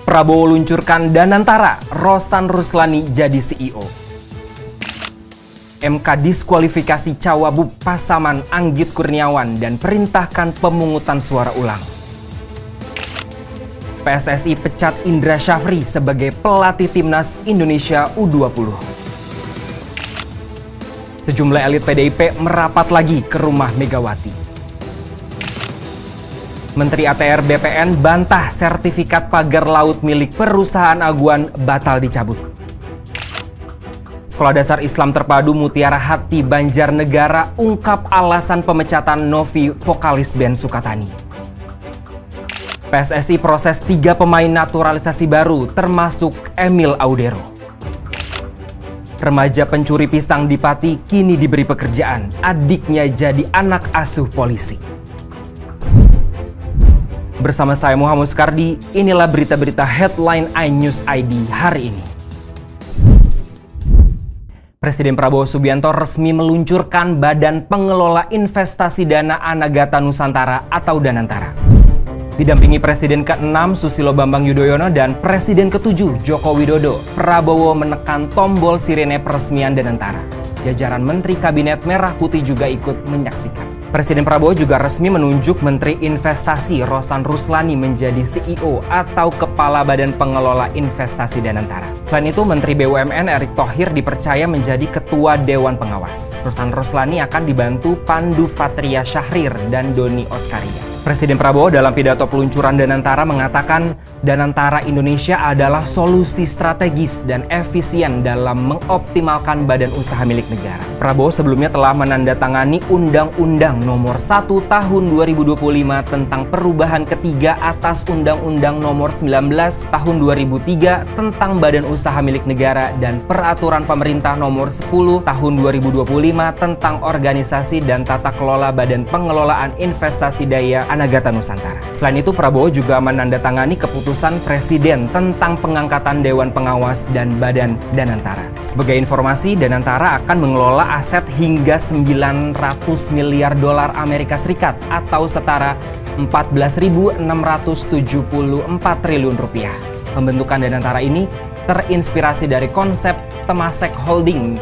Prabowo luncurkan Danantara, Rosan Ruslani jadi CEO. MK diskualifikasi Cawagup Pasaman Anggit Kurniawan dan perintahkan pemungutan suara ulang. PSSI pecat Indra Syafri sebagai pelatih timnas Indonesia U20. Sejumlah elit PDIP merapat lagi ke rumah Megawati. Menteri ATR BPN bantah sertifikat pagar laut milik perusahaan Aguan batal dicabut. Sekolah Dasar Islam Terpadu Mutiara Hati Banjarnegara ungkap alasan pemecatan Novi vokalis band Sukatani. PSSI proses 3 pemain naturalisasi baru termasuk Emil Audero. Remaja pencuri pisang di Pati kini diberi pekerjaan, adiknya jadi anak asuh polisi. Bersama saya Muhammad Sukardi, inilah berita-berita headline iNews ID hari ini. Presiden Prabowo Subianto resmi meluncurkan Badan Pengelola Investasi Dana Anagata Nusantara atau Danantara. Didampingi Presiden ke-6 Susilo Bambang Yudhoyono dan Presiden ke-7 Joko Widodo, Prabowo menekan tombol sirene peresmian Danantara. Jajaran Menteri Kabinet Merah Putih juga ikut menyaksikan. Presiden Prabowo juga resmi menunjuk Menteri Investasi Rosan Ruslani menjadi CEO atau Kepala Badan Pengelola Investasi Danantara. Selain itu, Menteri BUMN Erick Thohir dipercaya menjadi Ketua Dewan Pengawas. Rosan Ruslani akan dibantu Pandu Patria Syahrir dan Doni Oskaria. Presiden Prabowo dalam pidato peluncuran Danantara mengatakan Danantara Indonesia adalah solusi strategis dan efisien dalam mengoptimalkan badan usaha milik negara. Prabowo sebelumnya telah menandatangani Undang-Undang Nomor 1 Tahun 2025 tentang perubahan ketiga atas Undang-Undang Nomor 19 Tahun 2003 tentang badan usaha milik negara dan Peraturan Pemerintah Nomor 10 Tahun 2025 tentang organisasi dan tata kelola Badan Pengelolaan Investasi Daya Anagata Nusantara. Selain itu, Prabowo juga menandatangani keputusan Presiden tentang pengangkatan Dewan Pengawas dan Badan Danantara. Sebagai informasi, Danantara akan mengelola aset hingga 900 miliar dolar Amerika Serikat atau setara 14.674 triliun rupiah. Pembentukan Danantara ini terinspirasi dari konsep Temasek Holding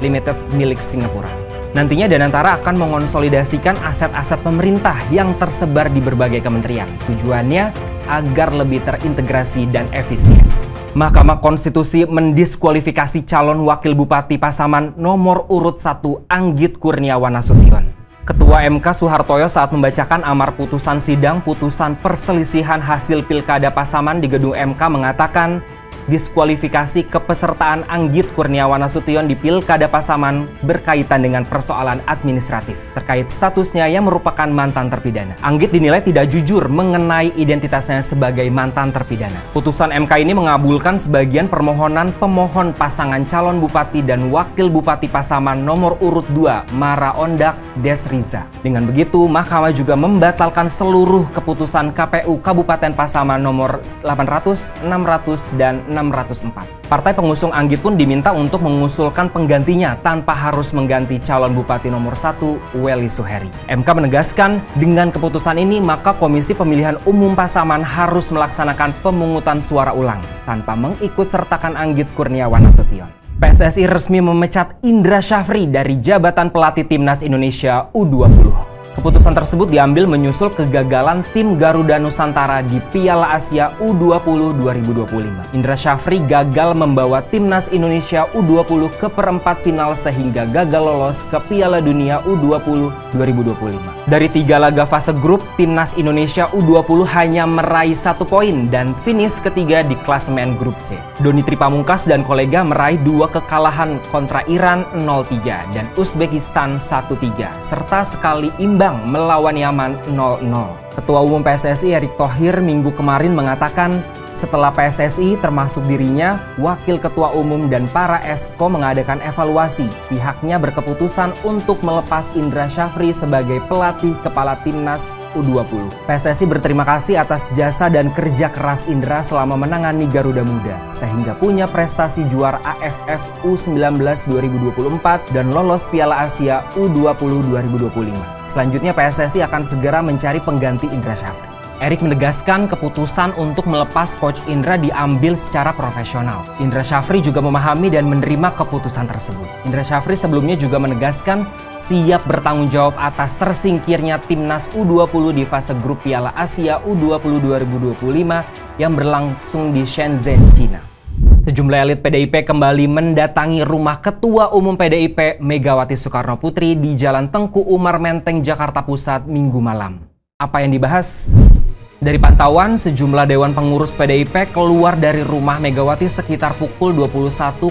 Limited milik Singapura. Nantinya Danantara akan mengonsolidasikan aset-aset pemerintah yang tersebar di berbagai kementerian. Tujuannya agar lebih terintegrasi dan efisien. Mahkamah Konstitusi mendiskualifikasi calon wakil Bupati Pasaman nomor urut 1 Anggit Kurniawan Nasution. Ketua MK Soehartoyo saat membacakan amar putusan sidang putusan perselisihan hasil Pilkada Pasaman di gedung MK mengatakan diskualifikasi kepesertaan Anggit Kurniawan Nasution di Pilkada Pasaman berkaitan dengan persoalan administratif terkait statusnya yang merupakan mantan terpidana. Anggit dinilai tidak jujur mengenai identitasnya sebagai mantan terpidana. Putusan MK ini mengabulkan sebagian permohonan pemohon pasangan calon bupati dan wakil bupati Pasaman nomor urut 2 Mara Ondak Desriza. Dengan begitu, Mahkamah juga membatalkan seluruh keputusan KPU Kabupaten Pasaman nomor 800, 600, dan 604. Partai pengusung Anggit pun diminta untuk mengusulkan penggantinya tanpa harus mengganti calon bupati nomor 1 Weli Suheri. MK menegaskan dengan keputusan ini maka Komisi Pemilihan Umum Pasaman harus melaksanakan pemungutan suara ulang tanpa mengikutsertakan Anggit Kurniawan Nasution. PSSI resmi memecat Indra Syafri dari jabatan pelatih timnas Indonesia U20. Keputusan tersebut diambil menyusul kegagalan tim Garuda Nusantara di Piala Asia U20 2025. Indra Syafri gagal membawa timnas Indonesia U20 ke perempat final sehingga gagal lolos ke Piala Dunia U20 2025. Dari 3 laga fase grup, timnas Indonesia U20 hanya meraih 1 poin dan finish ketiga di klasemen grup C. Doni Tripamungkas dan kolega meraih 2 kekalahan kontra Iran 0-3 dan Uzbekistan 1-3 serta sekali imbang melawan Yaman 0-0. Ketua Umum PSSI Erick Thohir minggu kemarin mengatakan setelah PSSI termasuk dirinya, Wakil Ketua Umum dan para esko mengadakan evaluasi, pihaknya berkeputusan untuk melepas Indra Syafri sebagai pelatih kepala timnas U20. PSSI berterima kasih atas jasa dan kerja keras Indra selama menangani Garuda Muda, sehingga punya prestasi juara AFF U19 2024 dan lolos Piala Asia U20 2025. Selanjutnya PSSI akan segera mencari pengganti Indra Syafri. Erik menegaskan keputusan untuk melepas Coach Indra diambil secara profesional. Indra Syafri juga memahami dan menerima keputusan tersebut. Indra Syafri sebelumnya juga menegaskan siap bertanggung jawab atas tersingkirnya timnas U20 di fase grup Piala Asia U20 2025 yang berlangsung di Shenzhen, China. Sejumlah elit PDIP kembali mendatangi rumah Ketua Umum PDIP Megawati Soekarnoputri di Jalan Tengku Umar Menteng, Jakarta Pusat, Minggu malam. Apa yang dibahas? Dari pantauan, sejumlah dewan pengurus PDIP keluar dari rumah Megawati sekitar pukul 21.05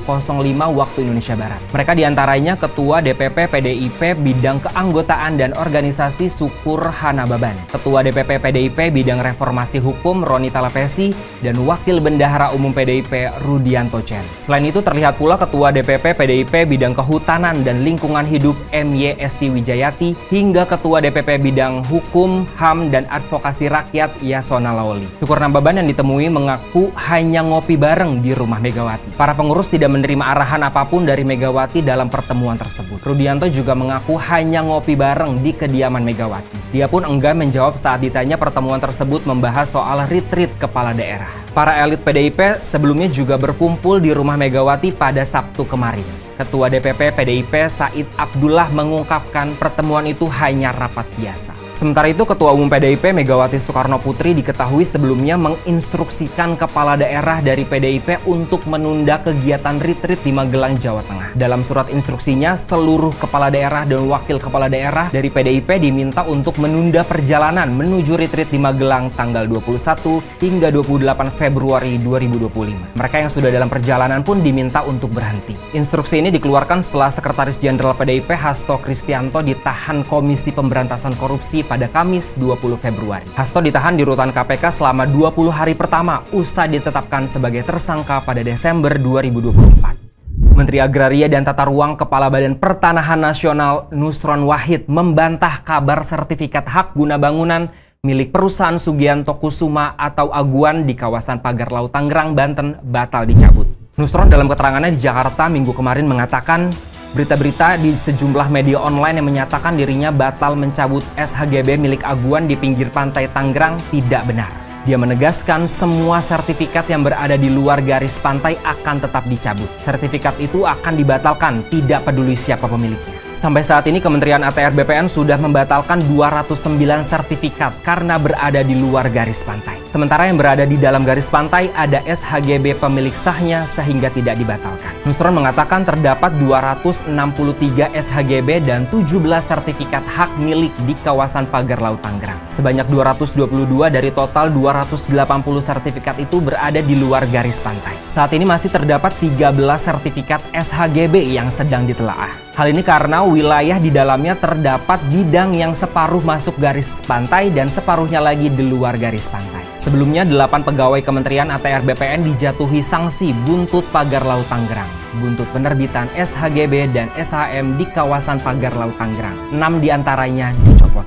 waktu Indonesia Barat. Mereka diantaranya Ketua DPP PDIP Bidang Keanggotaan dan Organisasi Syukur Hana Baban, Ketua DPP PDIP Bidang Reformasi Hukum Roni Talapesi, dan Wakil Bendahara Umum PDIP Rudianto Chen. Selain itu terlihat pula Ketua DPP PDIP Bidang Kehutanan dan Lingkungan Hidup MY Esti Wijayati hingga Ketua DPP Bidang Hukum, HAM, dan Advokasi Rakyat Yasona Lawli. Syukur Nababan yang ditemui mengaku hanya ngopi bareng di rumah Megawati. Para pengurus tidak menerima arahan apapun dari Megawati dalam pertemuan tersebut. Rudianto juga mengaku hanya ngopi bareng di kediaman Megawati. Dia pun enggan menjawab saat ditanya pertemuan tersebut membahas soal retreat kepala daerah. Para elit PDIP sebelumnya juga berkumpul di rumah Megawati pada Sabtu kemarin. Ketua DPP PDIP Said Abdullah mengungkapkan pertemuan itu hanya rapat biasa. Sementara itu, Ketua Umum PDIP Megawati Soekarnoputri diketahui sebelumnya menginstruksikan kepala daerah dari PDIP untuk menunda kegiatan retreat di Magelang, Jawa Tengah. Dalam surat instruksinya, seluruh kepala daerah dan wakil kepala daerah dari PDIP diminta untuk menunda perjalanan menuju retreat di Magelang tanggal 21 hingga 28 Februari 2025. Mereka yang sudah dalam perjalanan pun diminta untuk berhenti. Instruksi ini dikeluarkan setelah Sekretaris Jenderal PDIP Hasto Kristianto ditahan Komisi Pemberantasan Korupsi pada Kamis 20 Februari. Hasto ditahan di rutan KPK selama 20 hari pertama usai ditetapkan sebagai tersangka pada Desember 2024. Menteri Agraria dan Tata Ruang Kepala Badan Pertanahan Nasional Nusron Wahid membantah kabar sertifikat hak guna bangunan milik perusahaan Sugianto Kusuma atau Aguan di kawasan Pagar Laut Tangerang, Banten batal dicabut. Nusron dalam keterangannya di Jakarta Minggu kemarin mengatakan berita-berita di sejumlah media online yang menyatakan dirinya batal mencabut SHGB milik Aguan di pinggir pantai Tangerang tidak benar. Dia menegaskan semua sertifikat yang berada di luar garis pantai akan tetap dicabut. Sertifikat itu akan dibatalkan, tidak peduli siapa pemiliknya. Sampai saat ini Kementerian ATR BPN sudah membatalkan 209 sertifikat karena berada di luar garis pantai. Sementara yang berada di dalam garis pantai ada SHGB pemilik sahnya sehingga tidak dibatalkan. Nusron mengatakan terdapat 263 SHGB dan 17 sertifikat hak milik di kawasan Pagar Laut Tangerang. Sebanyak 222 dari total 280 sertifikat itu berada di luar garis pantai. Saat ini masih terdapat 13 sertifikat SHGB yang sedang ditelaah. Hal ini karena wilayah di dalamnya terdapat bidang yang separuh masuk garis pantai dan separuhnya lagi di luar garis pantai. Sebelumnya 8 pegawai Kementerian ATR BPN dijatuhi sanksi buntut Pagar Laut Tangerang, buntut penerbitan SHGB dan SHM di kawasan Pagar Laut Tangerang. 6 diantaranya dicopot.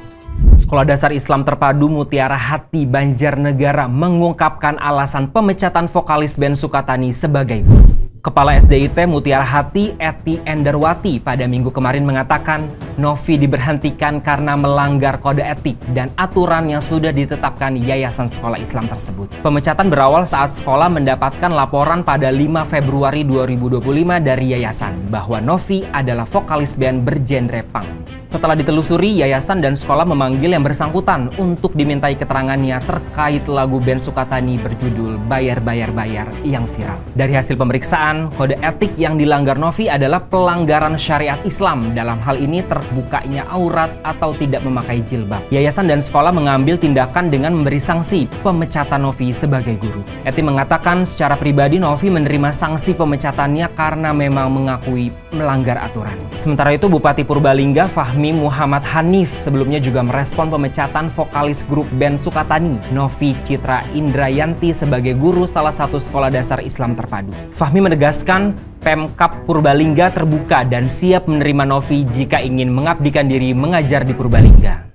Sekolah Dasar Islam Terpadu Mutiara Hati Banjarnegara mengungkapkan alasan pemecatan vokalis band Sukatani sebagai guru. Kepala SDIT Mutiara Hati Eti Enderwati pada minggu kemarin mengatakan Novi diberhentikan karena melanggar kode etik dan aturan yang sudah ditetapkan Yayasan Sekolah Islam tersebut. Pemecatan berawal saat sekolah mendapatkan laporan pada 5 Februari 2025 dari yayasan bahwa Novi adalah vokalis band bergenre punk. Setelah ditelusuri, yayasan dan sekolah memanggil yang bersangkutan untuk dimintai keterangannya terkait lagu band Sukatani berjudul Bayar Bayar Bayar yang viral. Dari hasil pemeriksaan, kode etik yang dilanggar Novi adalah pelanggaran syariat Islam. Dalam hal ini terbukanya aurat atau tidak memakai jilbab. Yayasan dan sekolah mengambil tindakan dengan memberi sanksi pemecatan Novi sebagai guru. Eti mengatakan secara pribadi Novi menerima sanksi pemecatannya karena memang mengakui melanggar aturan. Sementara itu Bupati Purbalingga Fahmi Muhammad Hanif sebelumnya juga merespon pemecatan vokalis grup band Sukatani Novi Citra Indrayanti sebagai guru salah satu sekolah dasar Islam terpadu. Fahmi menegaskan Pemkab Purbalingga terbuka dan siap menerima Novi jika ingin mengabdikan diri mengajar di Purbalingga.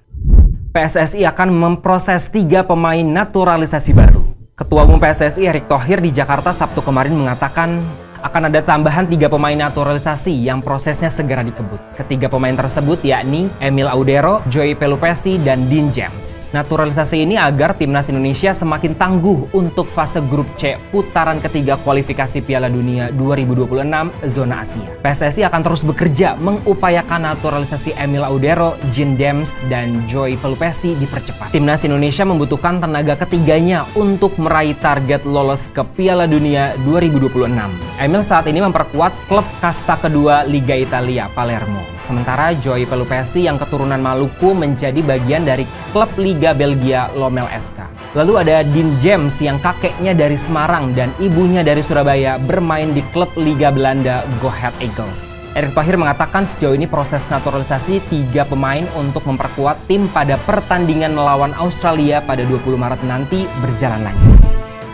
PSSI akan memproses 3 pemain naturalisasi baru. Ketua Umum PSSI Erick Thohir di Jakarta Sabtu kemarin mengatakan akan ada tambahan 3 pemain naturalisasi yang prosesnya segera dikebut. Ketiga pemain tersebut yakni Emil Audero, Joey Pelupessy, dan Dean James. Naturalisasi ini agar timnas Indonesia semakin tangguh untuk fase grup C putaran ketiga kualifikasi Piala Dunia 2026 zona Asia. PSSI akan terus bekerja mengupayakan naturalisasi Emil Audero, Dean James, dan Joey Pelupessy dipercepat. Timnas Indonesia membutuhkan tenaga ketiganya untuk meraih target lolos ke Piala Dunia 2026. Emil saat ini memperkuat klub kasta kedua Liga Italia, Palermo. Sementara Joey Pelupessy yang keturunan Maluku menjadi bagian dari klub Liga Belgia, Lommel SK. Lalu ada Dean James yang kakeknya dari Semarang dan ibunya dari Surabaya bermain di klub Liga Belanda, Go Ahead Eagles. Erick Thohir mengatakan sejauh ini proses naturalisasi 3 pemain untuk memperkuat tim pada pertandingan melawan Australia pada 20 Maret nanti berjalan lanjut.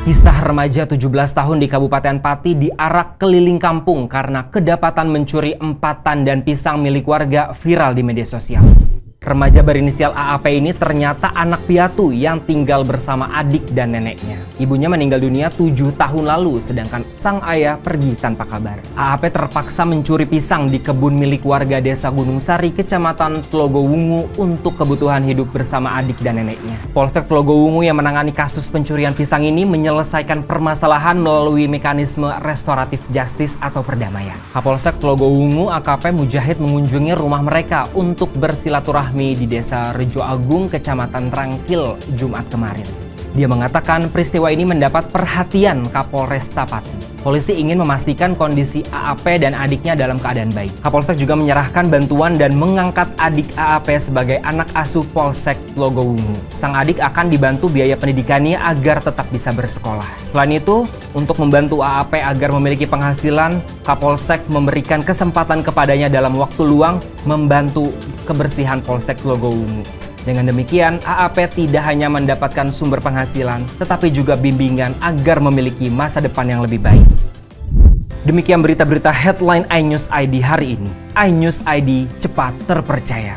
Kisah remaja 17 tahun di Kabupaten Pati diarak keliling kampung karena kedapatan mencuri empatan dan pisang milik warga viral di media sosial. Remaja berinisial AAP ini ternyata anak piatu yang tinggal bersama adik dan neneknya. Ibunya meninggal dunia 7 tahun lalu, sedangkan sang ayah pergi tanpa kabar. AAP terpaksa mencuri pisang di kebun milik warga desa Gunung Sari, Kecamatan Tlogowungu untuk kebutuhan hidup bersama adik dan neneknya. Polsek Tlogowungu yang menangani kasus pencurian pisang ini menyelesaikan permasalahan melalui mekanisme restoratif justice atau perdamaian. Kapolsek Tlogowungu AKP Mujahid mengunjungi rumah mereka untuk bersilaturahmi di Desa Rejo Agung, Kecamatan Rangkil, Jumat kemarin. Dia mengatakan peristiwa ini mendapat perhatian Kapolresta Pati. Polisi ingin memastikan kondisi AAP dan adiknya dalam keadaan baik. Kapolsek juga menyerahkan bantuan dan mengangkat adik AAP sebagai anak asuh Polsek Tlogowungu. Sang adik akan dibantu biaya pendidikannya agar tetap bisa bersekolah. Selain itu, untuk membantu AAP agar memiliki penghasilan, Kapolsek memberikan kesempatan kepadanya dalam waktu luang membantu kebersihan Polsek Tlogowungu. Dengan demikian, AAP tidak hanya mendapatkan sumber penghasilan, tetapi juga bimbingan agar memiliki masa depan yang lebih baik. Demikian berita-berita headline iNews ID hari ini. iNews ID, cepat terpercaya.